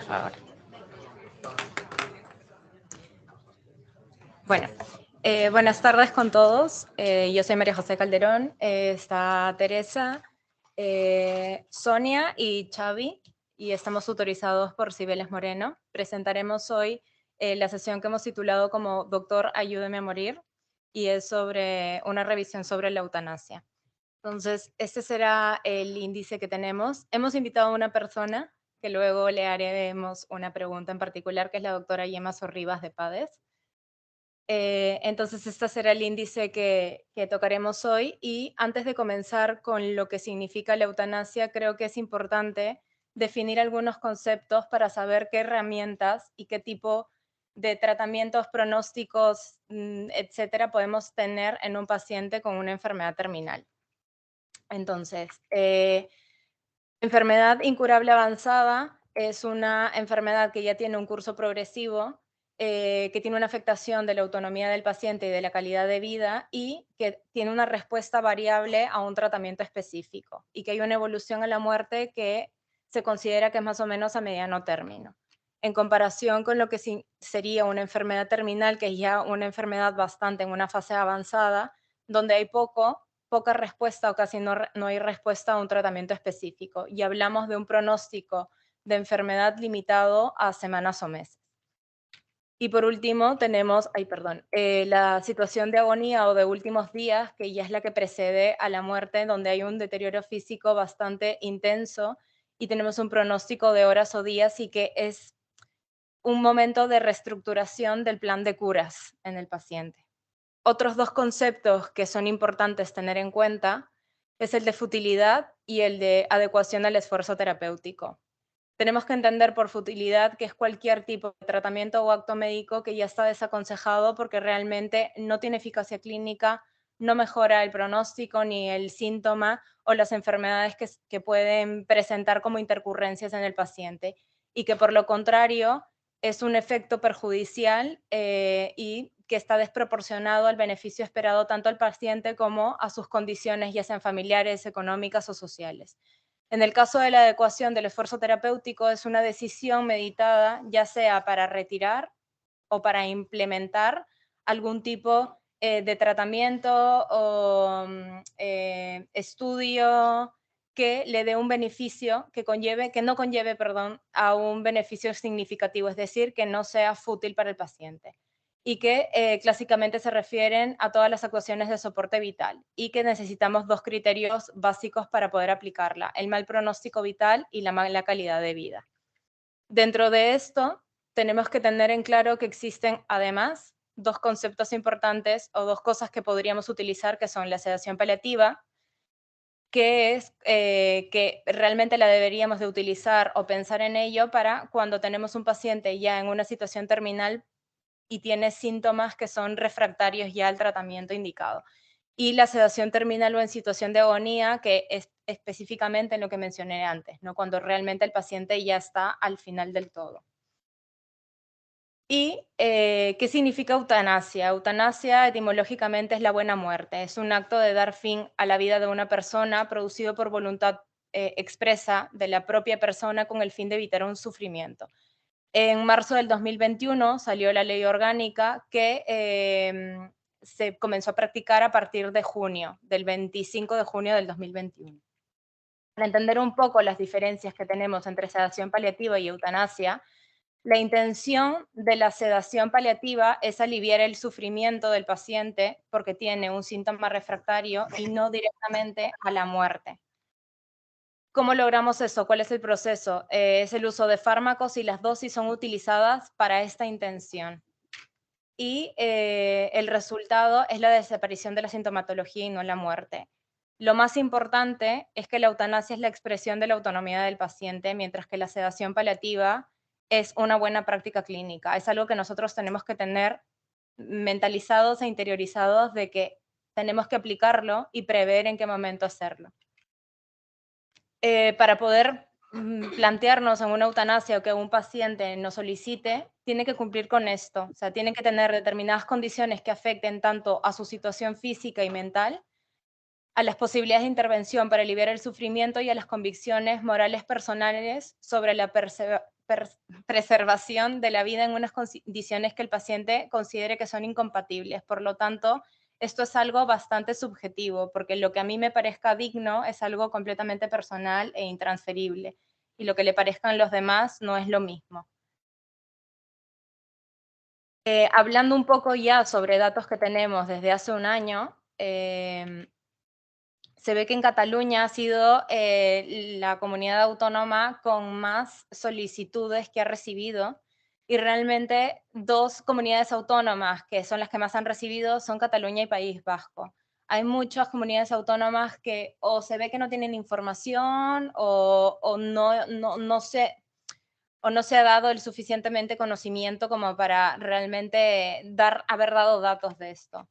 favor. Bueno, buenas tardes con todos. Yo soy María José Calderón. Está Teresa, Sonia y Xavi, y estamos tutorizados por Cibeles Moreno. Presentaremos hoy la sesión que hemos titulado como Doctor, ayúdeme a morir, y es sobre una revisión sobre la eutanasia. Entonces, este será el índice que tenemos. Hemos invitado a una persona que luego le haremos una pregunta en particular, que es la doctora Yema Sorribas de PADES. Entonces, este será el índice que tocaremos hoy. Y antes de comenzar con lo que significa la eutanasia, creo que es importante definir algunos conceptos para saber qué herramientas y qué tipo de tratamientos, pronósticos, etcétera, podemos tener en un paciente con una enfermedad terminal. Entonces, enfermedad incurable avanzada es una enfermedad que ya tiene un curso progresivo, que tiene una afectación de la autonomía del paciente y de la calidad de vida, y que tiene una respuesta variable a un tratamiento específico, y que hay una evolución a la muerte que se considera que es más o menos a mediano término. En comparación con lo que sería una enfermedad terminal, que es ya una enfermedad bastante en una fase avanzada, donde hay poca respuesta o casi no hay respuesta a un tratamiento específico, y hablamos de un pronóstico de enfermedad limitado a semanas o meses. Y por último tenemos, la situación de agonía o de últimos días, que ya es la que precede a la muerte, donde hay un deterioro físico bastante intenso y tenemos un pronóstico de horas o días, y que es un momento de reestructuración del plan de curas en el paciente. Otros dos conceptos que son importantes tener en cuenta es el de futilidad y el de adecuación al esfuerzo terapéutico. Tenemos que entender por futilidad que es cualquier tipo de tratamiento o acto médico que ya está desaconsejado porque realmente no tiene eficacia clínica, no mejora el pronóstico ni el síntoma o las enfermedades que pueden presentar como intercurrencias en el paciente, y que por lo contrario es un efecto perjudicial y que está desproporcionado al beneficio esperado tanto al paciente como a sus condiciones, ya sean familiares, económicas o sociales. En el caso de la adecuación del esfuerzo terapéutico, es una decisión meditada, ya sea para retirar o para implementar algún tipo de tratamiento o estudio que le dé un beneficio que no conlleve, a un beneficio significativo, es decir, que no sea fútil para el paciente, y que clásicamente se refieren a todas las actuaciones de soporte vital, y que necesitamos dos criterios básicos para poder aplicarla: el mal pronóstico vital y la mala calidad de vida. Dentro de esto, tenemos que tener en claro que existen además dos conceptos importantes o dos cosas que podríamos utilizar, que son la sedación paliativa, que es que realmente la deberíamos de utilizar o pensar en ello para cuando tenemos un paciente ya en una situación terminal y tiene síntomas que son refractarios ya al tratamiento indicado. Y la sedación terminal o en situación de agonía, que es específicamente en lo que mencioné antes, ¿no? Cuando realmente el paciente ya está al final del todo. ¿Y qué significa eutanasia? Eutanasia etimológicamente es la buena muerte. Es un acto de dar fin a la vida de una persona producido por voluntad expresa de la propia persona con el fin de evitar un sufrimiento. En marzo del 2021 salió la ley orgánica que se comenzó a practicar a partir de junio, del 25 de junio del 2021. Para entender un poco las diferencias que tenemos entre sedación paliativa y eutanasia, la intención de la sedación paliativa es aliviar el sufrimiento del paciente porque tiene un síntoma refractario y no directamente a la muerte. ¿Cómo logramos eso? ¿Cuál es el proceso? Es el uso de fármacos y las dosis son utilizadas para esta intención. Y el resultado es la desaparición de la sintomatología y no la muerte. Lo más importante es que la eutanasia es la expresión de la autonomía del paciente, mientras que la sedación paliativa es una buena práctica clínica. Es algo que nosotros tenemos que tener mentalizados e interiorizados de que tenemos que aplicarlo y prever en qué momento hacerlo. Para poder plantearnos en una eutanasia o que un paciente nos solicite, tiene que cumplir con esto. O sea, tiene que tener determinadas condiciones que afecten tanto a su situación física y mental, a las posibilidades de intervención para aliviar el sufrimiento y a las convicciones morales personales sobre la preservación de la vida en unas condiciones que el paciente considere que son incompatibles. Por lo tanto, esto es algo bastante subjetivo, porque lo que a mí me parezca digno es algo completamente personal e intransferible, y lo que le parezcan los demás no es lo mismo. Hablando un poco ya sobre datos que tenemos desde hace un año, se ve que en Cataluña ha sido la comunidad autónoma con más solicitudes que ha recibido, y realmente dos comunidades autónomas que son las que más han recibido son Cataluña y País Vasco. Hay muchas comunidades autónomas que o se ve que no tienen información o no se ha dado el suficientemente conocimiento como para realmente haber dado datos de esto.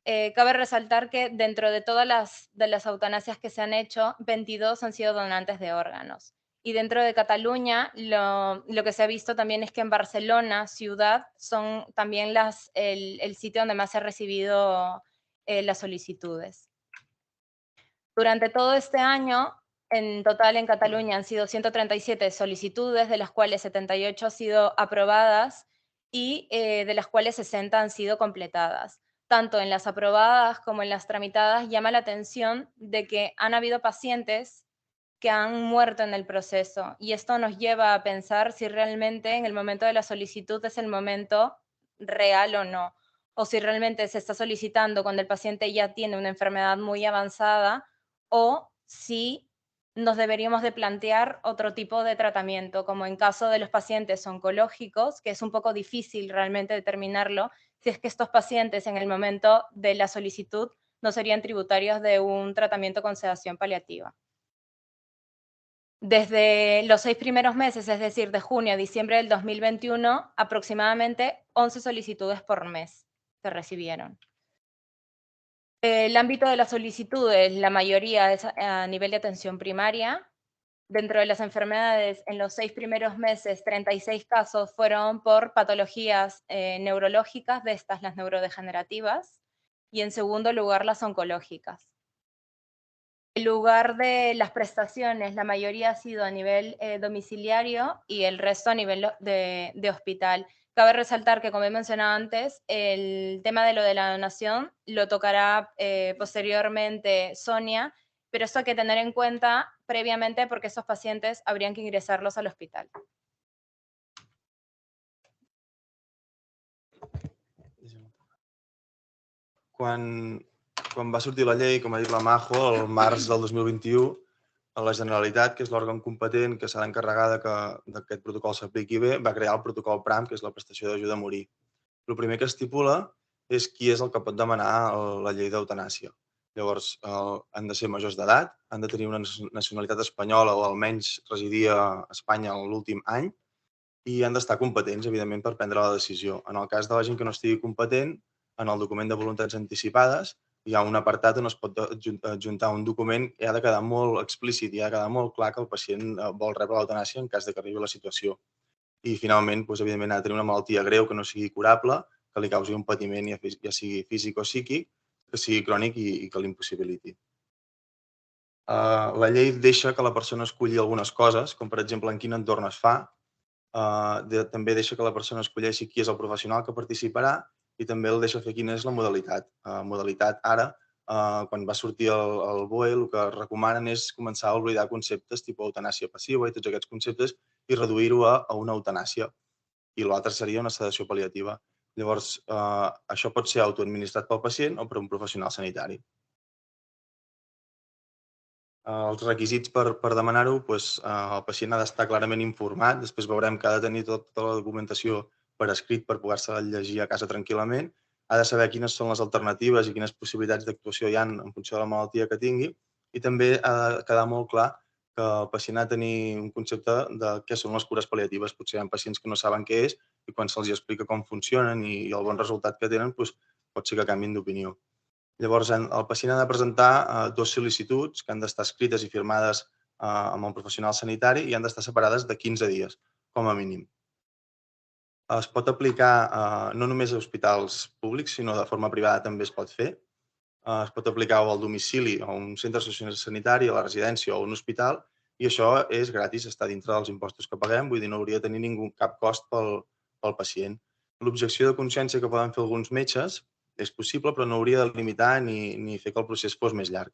Cabe resaltar que dentro de todas las eutanasias que se han hecho, 22 han sido donantes de órganos. Y dentro de Cataluña, lo que se ha visto también es que en Barcelona, ciudad, son también el sitio donde más se han recibido las solicitudes. Durante todo este año, en total en Cataluña han sido 137 solicitudes, de las cuales 78 han sido aprobadas y de las cuales 60 han sido completadas. Tanto en las aprobadas como en las tramitadas llama la atención de que han habido pacientes que han muerto en el proceso, y esto nos lleva a pensar si realmente en el momento de la solicitud es el momento real o no, o si realmente se está solicitando cuando el paciente ya tiene una enfermedad muy avanzada, o si nos deberíamos de plantear otro tipo de tratamiento, como en caso de los pacientes oncológicos, que es un poco difícil realmente determinarlo, si es que estos pacientes en el momento de la solicitud no serían tributarios de un tratamiento con sedación paliativa. Desde los 6 primeros meses, es decir, de junio a diciembre del 2021, aproximadamente 11 solicitudes por mes se recibieron. El ámbito de las solicitudes, la mayoría es a nivel de atención primaria. Dentro de las enfermedades, en los 6 primeros meses, 36 casos fueron por patologías neurológicas, de estas las neurodegenerativas, y en segundo lugar las oncológicas. El lugar de las prestaciones, la mayoría ha sido a nivel domiciliario y el resto a nivel de hospital. Cabe resaltar que, como he mencionado antes, el tema de lo de la donación lo tocará posteriormente Sonia, pero esto hay que tener en cuenta previamente porque esos pacientes habrían que ingresarlos al hospital. Quan va sortir la llei, com ha dit la Majo, el març del 2021, la Generalitat, que és l'òrgan competent que s'ha d'encarregar que aquest protocol s'apliqui bé, va crear el protocol PRAM, que és la prestació d'ajuda a morir. El primer que estipula és qui és el que pot demanar la llei d'eutanàsia. Llavors, han de ser majors d'edat, han de tenir una nacionalitat espanyola o almenys residir a Espanya l'últim any i han d'estar competents, evidentment, per prendre la decisió. En el cas de la gent que no estigui competent, en el document de voluntats anticipades hi ha un apartat on es pot adjuntar un document i ha de quedar molt explícit i ha de quedar molt clar que el pacient vol rebre l'eutanàsia en cas de que arribi la situació. I, finalment, doncs, evidentment, ha de tenir una malaltia greu que no sigui curable, que li causi un patiment, ja sigui físic o psíquic, que sigui crònic i que l'impossibiliti. La llei deixa que la persona esculli algunes coses, com per exemple en quin entorn es fa, també deixa que la persona escolleixi qui és el professional que participarà i també el deixa fer quina és la modalitat. Modalitat ara, quan va sortir el BOE, el que recomanen és començar a oblidar conceptes tipus eutanàsia passiva i tots aquests conceptes i reduir-ho a una eutanàsia. I l'altre seria una sedació pal·liativa. Llavors, això pot ser autoadministrat pel pacient o per un professional sanitari. Els requisits per demanar-ho, el pacient ha d'estar clarament informat, després veurem que ha de tenir tota la documentació per escrit per poder-se llegir a casa tranquil·lament, ha de saber quines són les alternatives i quines possibilitats d'actuació hi ha en funció de la malaltia que tingui i també ha de quedar molt clar que el pacient ha de tenir un concepte de què són les cures pal·liatives. Potser hi ha pacients que no saben què és i quan se'ls explica com funcionen i el bon resultat que tenen, pot ser que canviïn d'opinió. Llavors, el pacient ha de presentar 2 sol·licituds que han d'estar escrites i firmades amb el professional sanitari i han d'estar separades de 15 dies, com a mínim. Es pot aplicar no només a hospitals públics, sinó de forma privada també es pot fer. Es pot aplicar o al domicili, a un centre sociosanitari, a la residència o a un hospital, I això és gratis, està dintre dels impostos que paguem, vull dir, no hauria de tenir cap cost pel pacient. L'objecció de consciència que poden fer alguns metges és possible, però no hauria de limitar ni fer que el procés fos més llarg.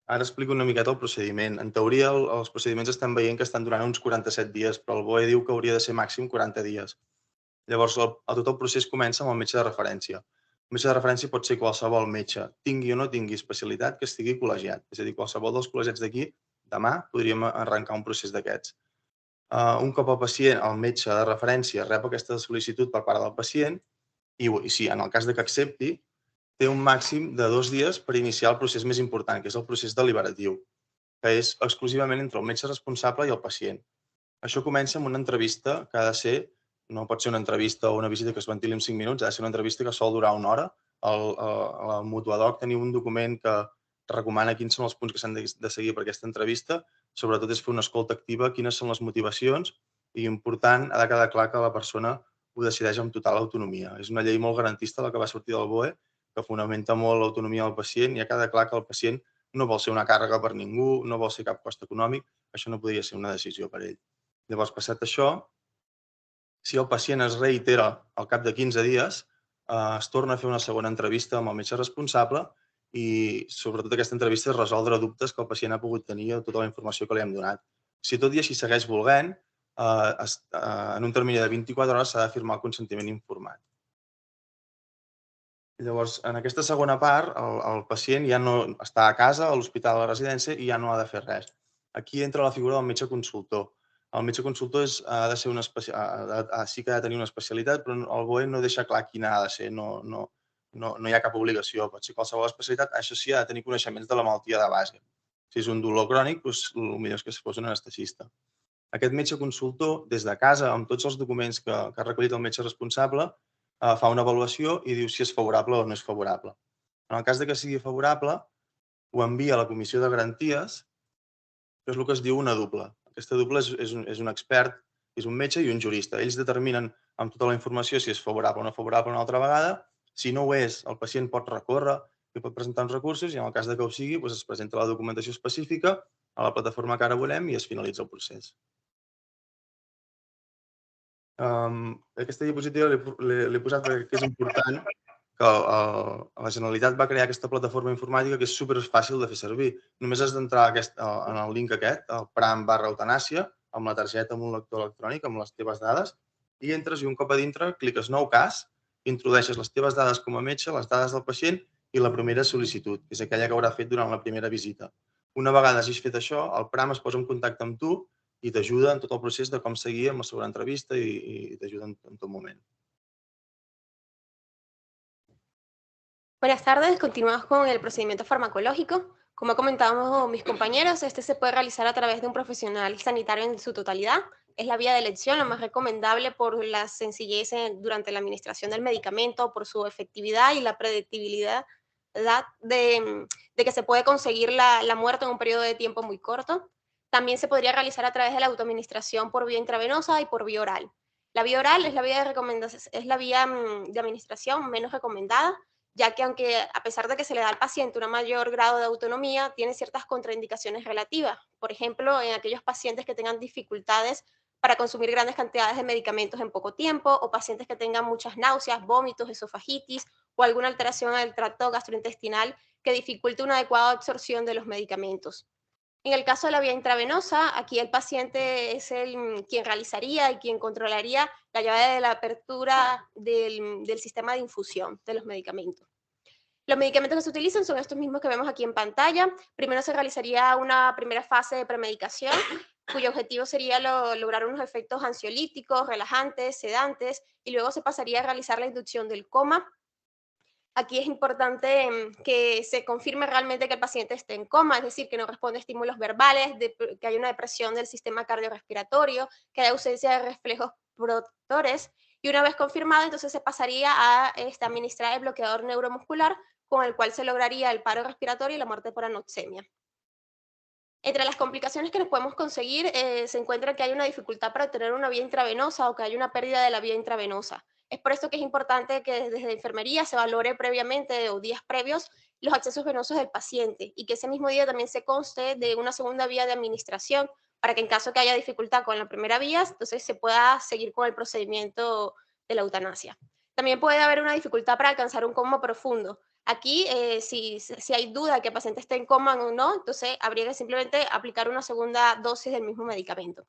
Ara explico una miqueta el procediment. En teoria, els procediments estem veient que estan durant uns 47 dies, però el BOE diu que hauria de ser màxim 40 dies. Llavors, tot el procés comença amb el metge de referència. El metge de referència pot ser qualsevol metge, tingui o no tingui especialitat, que estigui col·legiat. És a dir, qualsevol dels col·legiats d'aquí, demà podríem arrencar un procés d'aquests. Un cop el metge de referència rep aquesta sol·licitud per part del pacient, i si en el cas de que accepti, té un màxim de 2 dies per iniciar el procés més important, que és el procés deliberatiu, que és exclusivament entre el metge responsable i el pacient. Això comença amb una entrevista que ha de ser, no pot ser una entrevista o una visita que es ventili en 5 minuts, ha de ser una entrevista que sol durar 1 hora. Al Mutuadoc teniu un document que recomana quins són els punts que s'han de seguir per aquesta entrevista. Sobretot és fer una escolta activa, quines són les motivacions, i important, ha de quedar clar que la persona ho decideix amb total autonomia. És una llei molt garantista la que va sortir del BOE, que fonamenta molt l'autonomia del pacient, i ha quedat clar que el pacient no vol ser una càrrega per ningú, no vol ser cap cost econòmic, això no podria ser una decisió per ell. Llavors, passat això, si el pacient es reitera al cap de 15 dies, es torna a fer una segona entrevista amb el metge responsable i, sobretot, aquesta entrevista és resoldre dubtes que el pacient ha pogut tenir o tota la informació que li hem donat. Si tot i així segueix volent, en un termini de 24 hores s'ha de firmar el consentiment informat. Llavors, en aquesta segona part, el pacient ja no està a casa, a l'hospital, a la residència, i ja no ha de fer res. Aquí entra la figura del metge consultor. El metge consultor ha de ser sí que ha de tenir una especialitat, però el BOE no deixa clar quina ha de ser, no hi ha cap obligació, pot ser qualsevol especialitat, això sí, ha de tenir coneixements de la malaltia de base. Si és un dolor crònic, doncs, el millor és que fos un anestesista. Aquest metge consultor, des de casa, amb tots els documents que ha recollit el metge responsable, fa una avaluació i diu si és favorable o no és favorable. En el cas de que sigui favorable, ho envia a la comissió de garanties, que és el que es diu una dupla. Aquesta dupla és un expert, és un metge i un jurista. Ells determinen amb tota la informació si és favorable o no favorable una altra vegada. Si no ho és, el pacient pot recórrer i pot presentar uns recursos, i en el cas de que ho sigui, doncs es presenta la documentació específica a la plataforma que ara volem i es finalitza el procés. Aquesta diapositiva l'he posat perquè és important que la Generalitat va crear aquesta plataforma informàtica que és superfàcil de fer servir. Només has d'entrar en el link aquest, el pram/eutanàsia, amb la targeta, amb un lector electrònic, amb les teves dades, i entres i un cop a dintre cliques nou cas, introdueixes les teves dades com a metge, les dades del pacient i la primera sol·licitud, que és aquella que haurà fet durant la primera visita. Una vegada hagis fet això, el Pram es posa en contacte amb tu i t'ajuda en tot el procés de com seguir amb la segona entrevista i t'ajuda en tot moment. Buenas tardes, continuamos con el procedimiento farmacológico. Como ha comentado mis compañeros, este se puede realizar a través de un profesional sanitario en su totalidad. Es la vía de elección, lo más recomendable por la sencillez durante la administración del medicamento, por su efectividad y la predictibilidad de que se puede conseguir la muerte en un periodo de tiempo muy corto. También se podría realizar a través de la autoadministración por vía intravenosa y por vía oral. La vía oral es la vía de recomendación, es la vía de administración menos recomendada, ya que aunque a pesar de que se le da al paciente un mayor grado de autonomía, tiene ciertas contraindicaciones relativas. Por ejemplo, en aquellos pacientes que tengan dificultades para consumir grandes cantidades de medicamentos en poco tiempo, o pacientes que tengan muchas náuseas, vómitos, esofagitis o alguna alteración del tracto gastrointestinal que dificulte una adecuada absorción de los medicamentos. En el caso de la vía intravenosa, aquí el paciente es quien realizaría y quien controlaría la llave de la apertura del sistema de infusión de los medicamentos. Los medicamentos que se utilizan son estos mismos que vemos aquí en pantalla. Primero se realizaría una primera fase de premedicación, cuyo objetivo sería lograr unos efectos ansiolíticos, relajantes, sedantes, y luego se pasaría a realizar la inducción del coma. Aquí es importante que se confirme realmente que el paciente esté en coma, es decir, que no responde a estímulos verbales, que haya una depresión del sistema cardiorrespiratorio, que haya ausencia de reflejos protectores. Y una vez confirmado, entonces se pasaría a administrar el bloqueador neuromuscular, con el cual se lograría el paro respiratorio y la muerte por anoxemia. Entre las complicaciones que nos podemos conseguir se encuentra que hay una dificultad para obtener una vía intravenosa o que hay una pérdida de la vía intravenosa. Es por esto que es importante que desde enfermería se valore previamente o días previos los accesos venosos del paciente y que ese mismo día también se conste de una segunda vía de administración para que en caso que haya dificultad con la primera vía, entonces se pueda seguir con el procedimiento de la eutanasia. También puede haber una dificultad para alcanzar un coma profundo. Aquí, si hay duda de que el paciente esté en coma o no, entonces habría que simplemente aplicar una segunda dosis del mismo medicamento.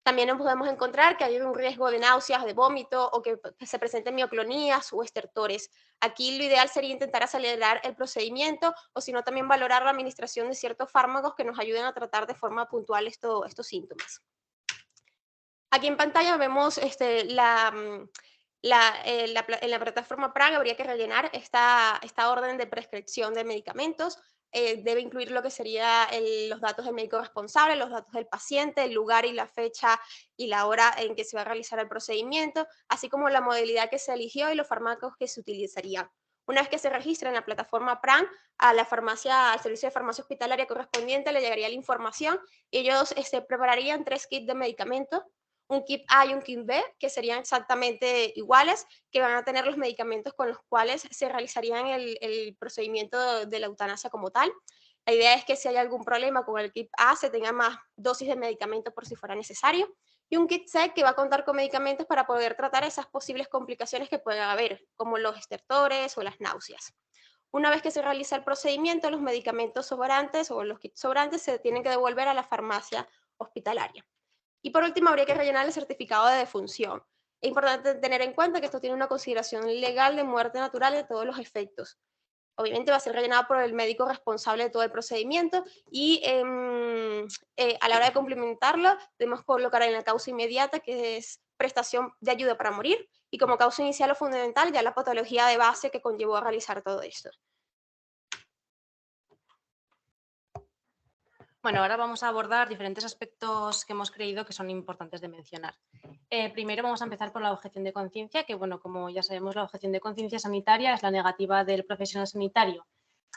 También nos podemos encontrar que hay un riesgo de náuseas, de vómito o que se presenten mioclonías o estertores. Aquí lo ideal sería intentar acelerar el procedimiento o si no también valorar la administración de ciertos fármacos que nos ayuden a tratar de forma puntual estos síntomas. Aquí en pantalla vemos en la plataforma PRAG habría que rellenar esta orden de prescripción de medicamentos. Debe incluir lo que serían los datos del médico responsable, los datos del paciente, el lugar y la fecha y la hora en que se va a realizar el procedimiento, así como la modalidad que se eligió y los fármacos que se utilizarían. Una vez que se registre en la plataforma PRAN, al servicio de farmacia hospitalaria correspondiente le llegaría la información y ellos prepararían 3 kits de medicamentos, un kit A y un kit B, que serían exactamente iguales, que van a tener los medicamentos con los cuales se realizarían el procedimiento de la eutanasia como tal. La idea es que si hay algún problema con el kit A, se tenga más dosis de medicamento por si fuera necesario. Y un kit C que va a contar con medicamentos para poder tratar esas posibles complicaciones que pueden haber, como los estertores o las náuseas. Una vez que se realiza el procedimiento, los medicamentos sobrantes o los kits sobrantes se tienen que devolver a la farmacia hospitalaria. Y por último, habría que rellenar el certificado de defunción. Es importante tener en cuenta que esto tiene una consideración legal de muerte natural de todos los efectos. Obviamente va a ser rellenado por el médico responsable de todo el procedimiento y a la hora de complementarlo debemos colocar en la causa inmediata, que es prestación de ayuda para morir, y como causa inicial o fundamental ya la patología de base que conllevó a realizar todo esto. Bueno, ahora vamos a abordar diferentes aspectos que hemos creído que son importantes de mencionar. Primero vamos a empezar por la objeción de conciencia, que bueno, como ya sabemos, la objeción de conciencia sanitaria es la negativa del profesional sanitario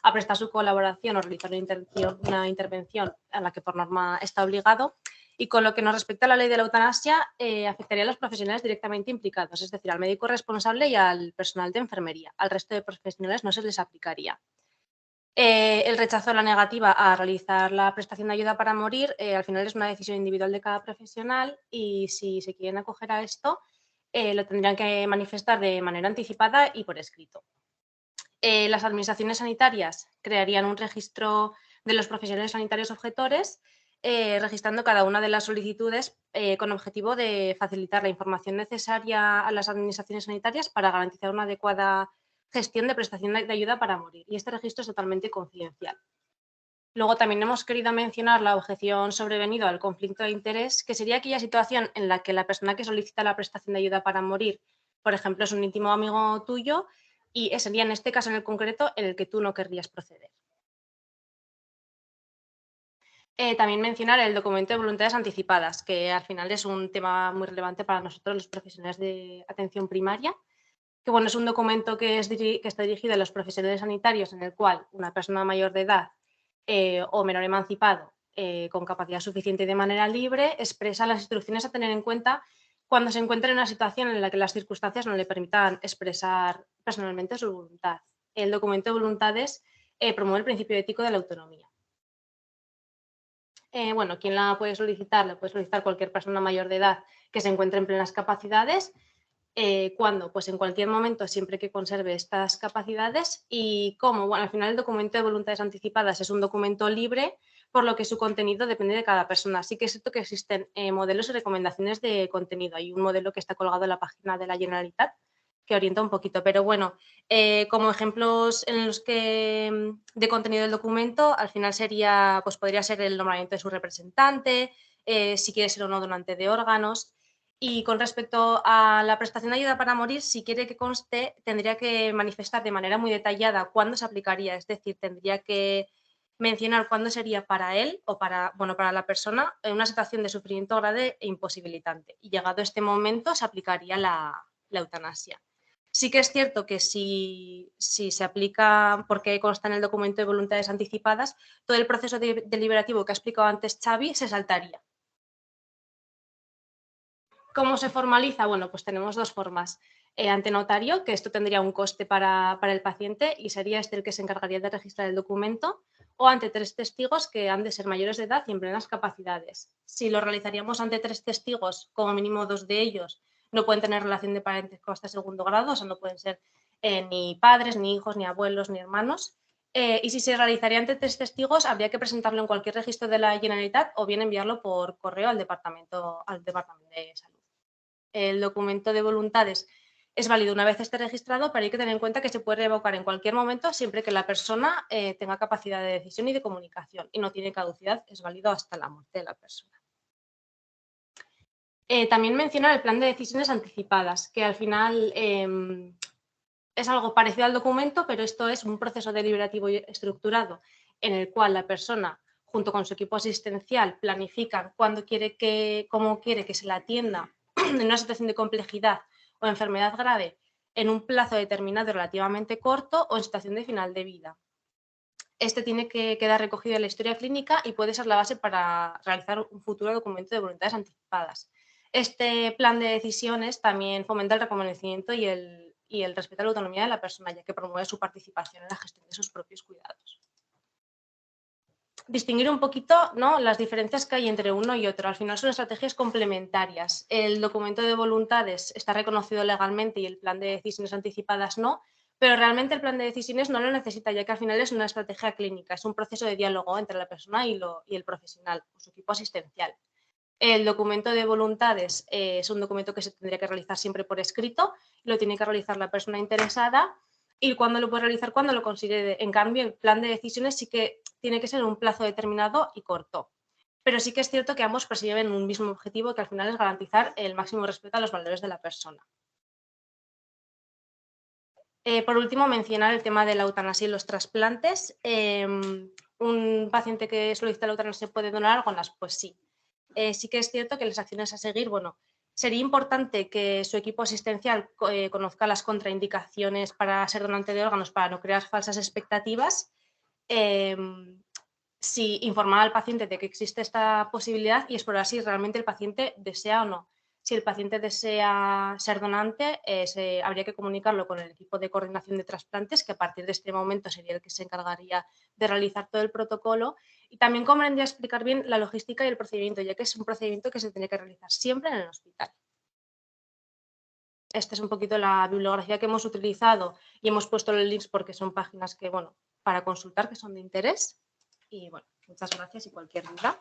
a prestar su colaboración o realizar una intervención a la que por norma está obligado. Y con lo que nos respecta a la ley de la eutanasia, afectaría a los profesionales directamente implicados, es decir, al médico responsable y al personal de enfermería. Al resto de profesionales no se les aplicaría. El rechazo o la negativa a realizar la prestación de ayuda para morir al final es una decisión individual de cada profesional y si se quieren acoger a esto lo tendrían que manifestar de manera anticipada y por escrito. Las administraciones sanitarias crearían un registro de los profesionales sanitarios objetores registrando cada una de las solicitudes con objetivo de facilitar la información necesaria a las administraciones sanitarias para garantizar una adecuada gestión de prestación de ayuda para morir. Y este registro es totalmente confidencial. Luego también hemos querido mencionar la objeción sobrevenido al conflicto de interés, que sería aquella situación en la que la persona que solicita la prestación de ayuda para morir, por ejemplo, es un íntimo amigo tuyo y sería en este caso en el concreto en el que tú no querrías proceder. También mencionar el documento de voluntades anticipadas, que al final es un tema muy relevante para nosotros los profesionales de atención primaria, que bueno, es un documento que está dirigido a los profesionales sanitarios en el cual una persona mayor de edad o menor emancipado con capacidad suficiente y de manera libre expresa las instrucciones a tener en cuenta cuando se encuentra en una situación en la que las circunstancias no le permitan expresar personalmente su voluntad. El documento de voluntades promueve el principio ético de la autonomía. Bueno, ¿quién la puede solicitar? La puede solicitar cualquier persona mayor de edad que se encuentre en plenas capacidades. ¿Cuándo? Pues en cualquier momento, siempre que conserve estas capacidades. ¿Y cómo? Bueno, al final el documento de voluntades anticipadas es un documento libre, por lo que su contenido depende de cada persona. Sí que es cierto que existen modelos y recomendaciones de contenido. Hay un modelo que está colgado en la página de la Generalitat que orienta un poquito, pero bueno, como ejemplos en los que de contenido del documento, al final sería, pues podría ser el nombramiento de su representante, si quiere ser o no donante de órganos. Y con respecto a la prestación de ayuda para morir, si quiere que conste, tendría que manifestar de manera muy detallada cuándo se aplicaría, es decir, tendría que mencionar cuándo sería para él o para la persona en una situación de sufrimiento grave e imposibilitante. Y llegado este momento se aplicaría la eutanasia. Sí que es cierto que si se aplica, porque consta en el documento de voluntades anticipadas, todo el proceso deliberativo que ha explicado antes Xavi se saltaría. ¿Cómo se formaliza? Bueno, pues tenemos dos formas. ante notario, que esto tendría un coste para el paciente y sería este el que se encargaría de registrar el documento, o ante 3 testigos que han de ser mayores de edad y en plenas capacidades. Si lo realizaríamos ante 3 testigos, como mínimo 2 de ellos no pueden tener relación de parentesco hasta segundo grado, o sea, no pueden ser ni padres, ni hijos, ni abuelos, ni hermanos. Y si se realizaría ante 3 testigos, habría que presentarlo en cualquier registro de la Generalitat o bien enviarlo por correo al Departamento de Salud. El documento de voluntades es válido una vez esté registrado, pero hay que tener en cuenta que se puede revocar en cualquier momento siempre que la persona tenga capacidad de decisión y de comunicación y no tiene caducidad, es válido hasta la muerte de la persona. También mencionar el plan de decisiones anticipadas, que al final es algo parecido al documento, pero esto es un proceso deliberativo y estructurado en el cual la persona, junto con su equipo asistencial, planifican cómo quiere que se la atienda en una situación de complejidad o enfermedad grave en un plazo determinado relativamente corto o en situación de final de vida. Este tiene que quedar recogido en la historia clínica y puede ser la base para realizar un futuro documento de voluntades anticipadas. Este plan de decisiones también fomenta el reconocimiento y el respeto a la autonomía de la persona, ya que promueve su participación en la gestión de sus propios cuidados. Distinguir un poquito, ¿no?, las diferencias que hay entre uno y otro. Al final son estrategias complementarias. El documento de voluntades está reconocido legalmente y el plan de decisiones anticipadas no, pero realmente el plan de decisiones no lo necesita, ya que al final es una estrategia clínica, es un proceso de diálogo entre la persona y el profesional o su equipo asistencial. El documento de voluntades es un documento que se tendría que realizar siempre por escrito, lo tiene que realizar la persona interesada y cuando lo puede realizar, cuando lo considere. En cambio, el plan de decisiones sí que tiene que ser un plazo determinado y corto. Pero sí que es cierto que ambos persiguen un mismo objetivo, que al final es garantizar el máximo respeto a los valores de la persona. Por último, mencionar el tema de la eutanasia y los trasplantes. ¿Un paciente que solicita la eutanasia puede donar órganos? Pues sí. Sí que es cierto que las acciones a seguir, bueno, sería importante que su equipo asistencial conozca las contraindicaciones para ser donante de órganos para no crear falsas expectativas. Si informar al paciente de que existe esta posibilidad y explorar si realmente el paciente desea o no. Si el paciente desea ser donante, habría que comunicarlo con el equipo de coordinación de trasplantes, que a partir de este momento sería el que se encargaría de realizar todo el protocolo. Y también convendría explicar bien la logística y el procedimiento, ya que es un procedimiento que se tiene que realizar siempre en el hospital. Esta es un poquito la bibliografía que hemos utilizado y hemos puesto los links porque son páginas que, bueno, para consultar, que son de interés. Y bueno, muchas gracias y cualquier duda.